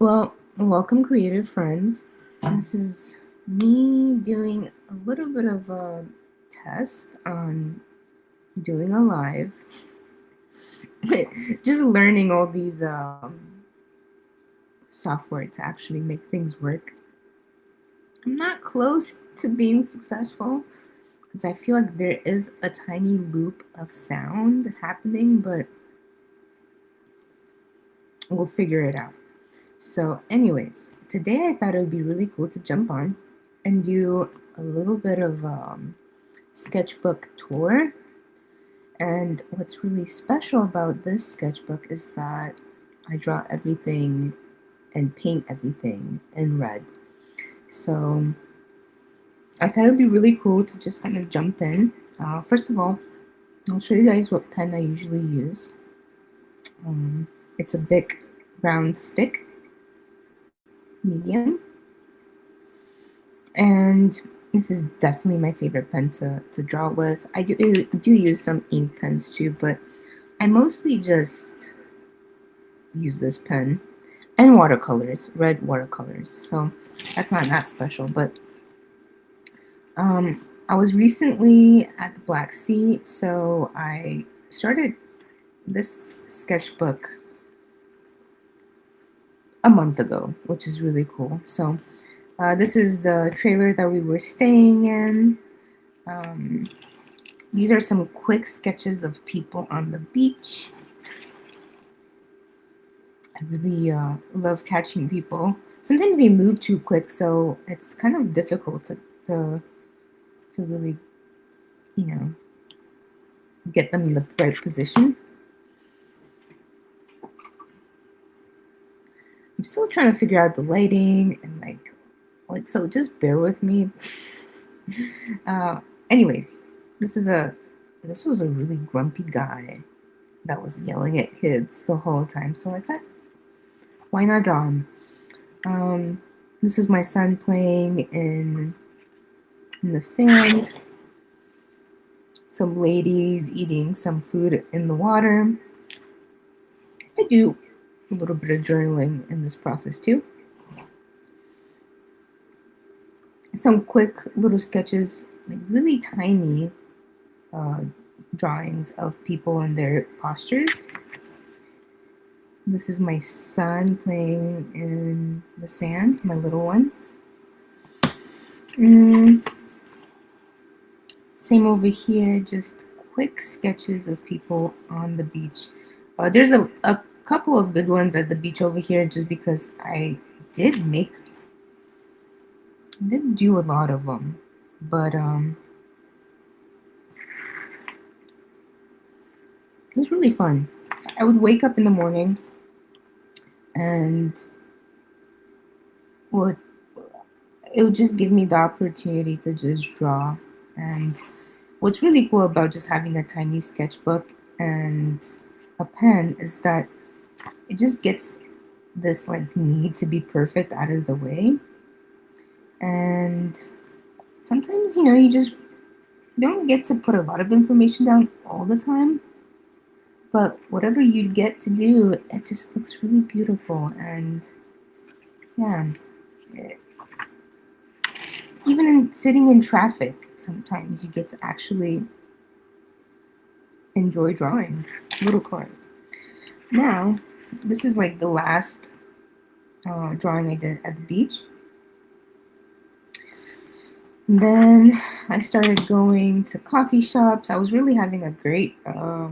Well, welcome, creative friends. This is me doing a little bit of a test on doing a live. Just learning all these software to actually make things work. I'm not close to being successful because I feel like there is a tiny loop of sound happening, but we'll figure it out. So, anyways, today I thought it would be really cool to jump on and do a little bit of sketchbook tour. And what's really special about this sketchbook is that I draw everything and paint everything in red. So I thought it would be really cool to just kind of jump in. First of all, I'll show you guys what pen I usually use. It's a big round stick, medium. And this is definitely my favorite pen to draw with. I do use some ink pens too, but I mostly just use this pen and watercolors, red watercolors. So that's not that special, but I was recently at the Black Sea, so I started this sketchbook a month ago, which is really cool. So this is the trailer that we were staying in. Um, these are some quick sketches of people on the beach. I really love catching people. Sometimes they move too quick, so it's kind of difficult to really, you know, get them in the right position. I'm still trying to figure out the lighting and like so. Just bear with me. uh, anyways, this was a really grumpy guy that was yelling at kids the whole time. So I thought, why not draw him? This was my son playing in the sand. Some ladies eating some food in the water. I do a little bit of journaling in this process too. Some quick little sketches, like really tiny uh, drawings of people and their postures. This is my son playing in the sand, my little one. Same over here, just quick sketches of people on the beach. There's a couple of good ones at the beach over here just because I didn't do a lot of them, but it was really fun. I would wake up in the morning and would it would just give me the opportunity to just draw. And what's really cool about just having a tiny sketchbook and a pen is that it just gets this like need to be perfect out of the way. And sometimes, you just don't get to put a lot of information down all the time. But whatever you get to do, it just looks really beautiful. And yeah, even in sitting in traffic, sometimes you get to actually enjoy drawing little cars. Now, this is like the last drawing I did at the beach. And then I started going to coffee shops. I was really having a great, I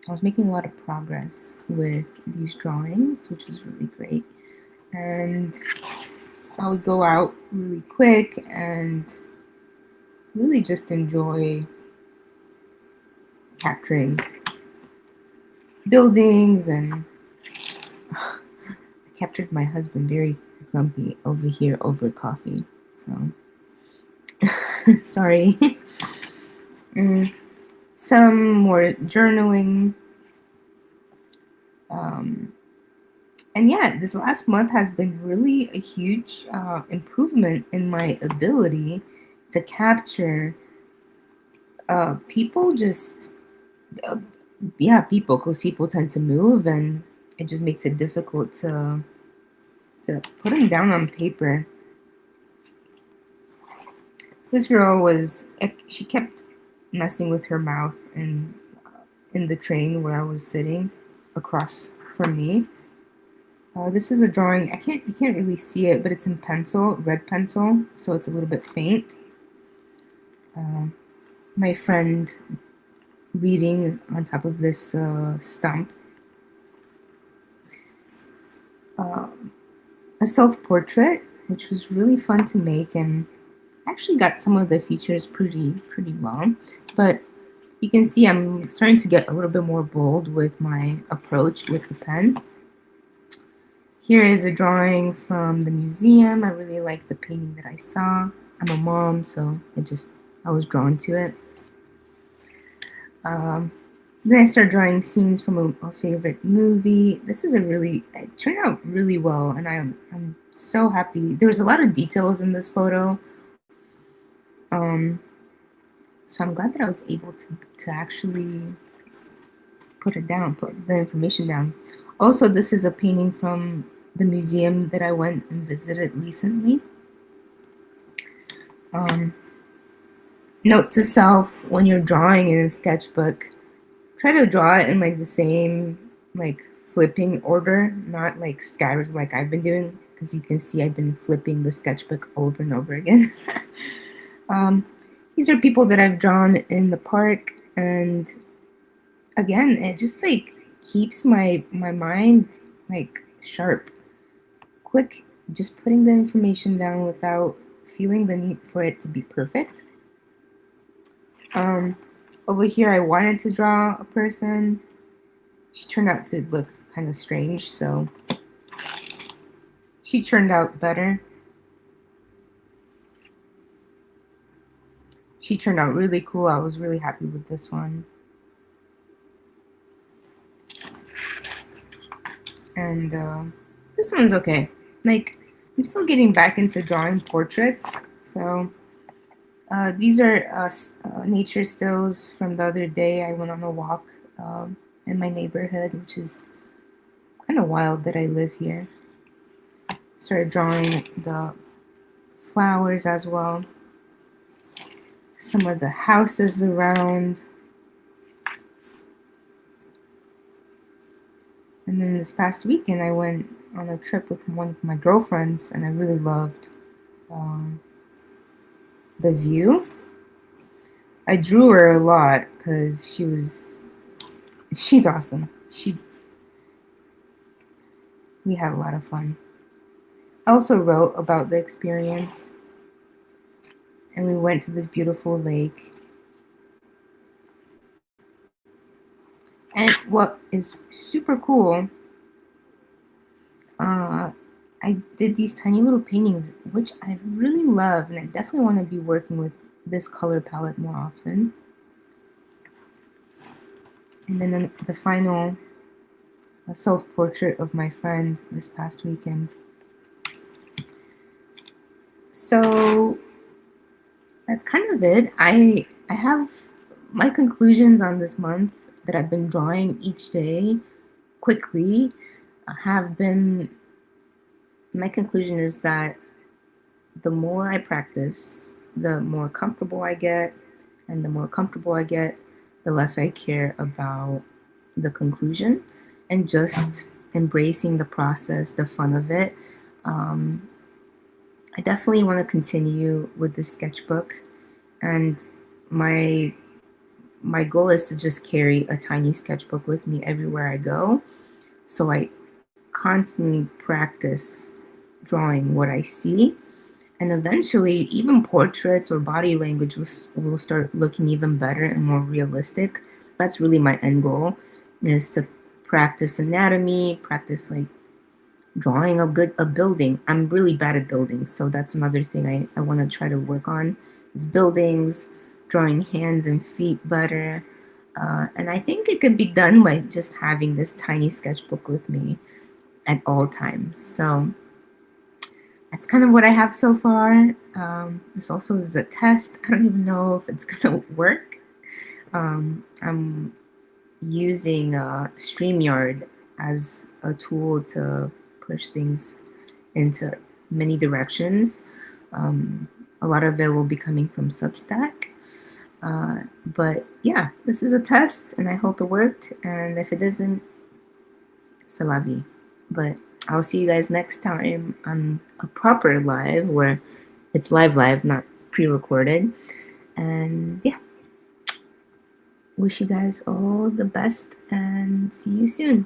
was making a lot of progress with these drawings, which was really great. And I would go out really quick and really just enjoy capturing buildings. And I captured my husband very grumpy over here over coffee. So sorry. Some more journaling. And yeah, this last month has been really a huge improvement in my ability to capture people just, yeah, people, because people tend to move and it just makes it difficult to put them down on paper. This girl she kept messing with her mouth in the train where I was sitting across from me. This is a drawing. You can't really see it, but it's in pencil, red pencil, so it's a little bit faint. My friend reading on top of this stump. A self-portrait, which was really fun to make, and actually got some of the features pretty well. But you can see I'm starting to get a little bit more bold with my approach with the pen. Here is a drawing from the museum. I really like the painting that I saw. I'm a mom, so I was drawn to it. Then I started drawing scenes from a favorite movie. It turned out really well, and I'm so happy. There was a lot of details in this photo. So I'm glad that I was able to actually put the information down. Also, this is a painting from the museum that I went and visited recently. Note to self, when you're drawing in a sketchbook, try to draw it in like the same like flipping order, not like scattered like I've been doing, because you can see I've been flipping the sketchbook over and over again. These are people that I've drawn in the park, and again, it just like keeps my mind like sharp, quick, just putting the information down without feeling the need for it to be perfect. Over here, I wanted to draw a person. She turned out to look kind of strange, so she turned out better. She turned out really cool. I was really happy with this one. And this one's okay. Like, I'm still getting back into drawing portraits, so these are nature stills from the other day. I went on a walk in my neighborhood, which is kind of wild that I live here. Started drawing the flowers as well. Some of the houses around. And then this past weekend, I went on a trip with one of my girlfriends, and I really loved the view. I drew her a lot because she's awesome. We had a lot of fun. I also wrote about the experience, and we went to this beautiful lake. And what is super cool, I did these tiny little paintings, which I really love, and I definitely want to be working with this color palette more often. And then the final self-portrait of my friend this past weekend. So that's kind of it. I have my conclusions on this month that I've been drawing each day quickly have been, my conclusion is that the more I practice, the more comfortable I get, and the more comfortable I get, the less I care about the conclusion, and just embracing the process, the fun of it. I definitely want to continue with this sketchbook, and my goal is to just carry a tiny sketchbook with me everywhere I go, so I constantly practice drawing what I see, and eventually even portraits or body language will start looking even better and more realistic. That's really my end goal, is to practice anatomy, practice like drawing a building. I'm really bad at buildings, so that's another thing I want to try to work on, is buildings, drawing hands and feet better. And I think it could be done by just having this tiny sketchbook with me at all times. So that's kind of what I have so far. This also is a test. I don't even know if it's gonna work. I'm using StreamYard as a tool to push things into many directions. Um, a lot of it will be coming from Substack. But yeah, this is a test and I hope it worked. And if it doesn't, c'est la vie. But I'll see you guys next time on a proper live where it's live, not pre recorded. And yeah, wish you guys all the best and see you soon.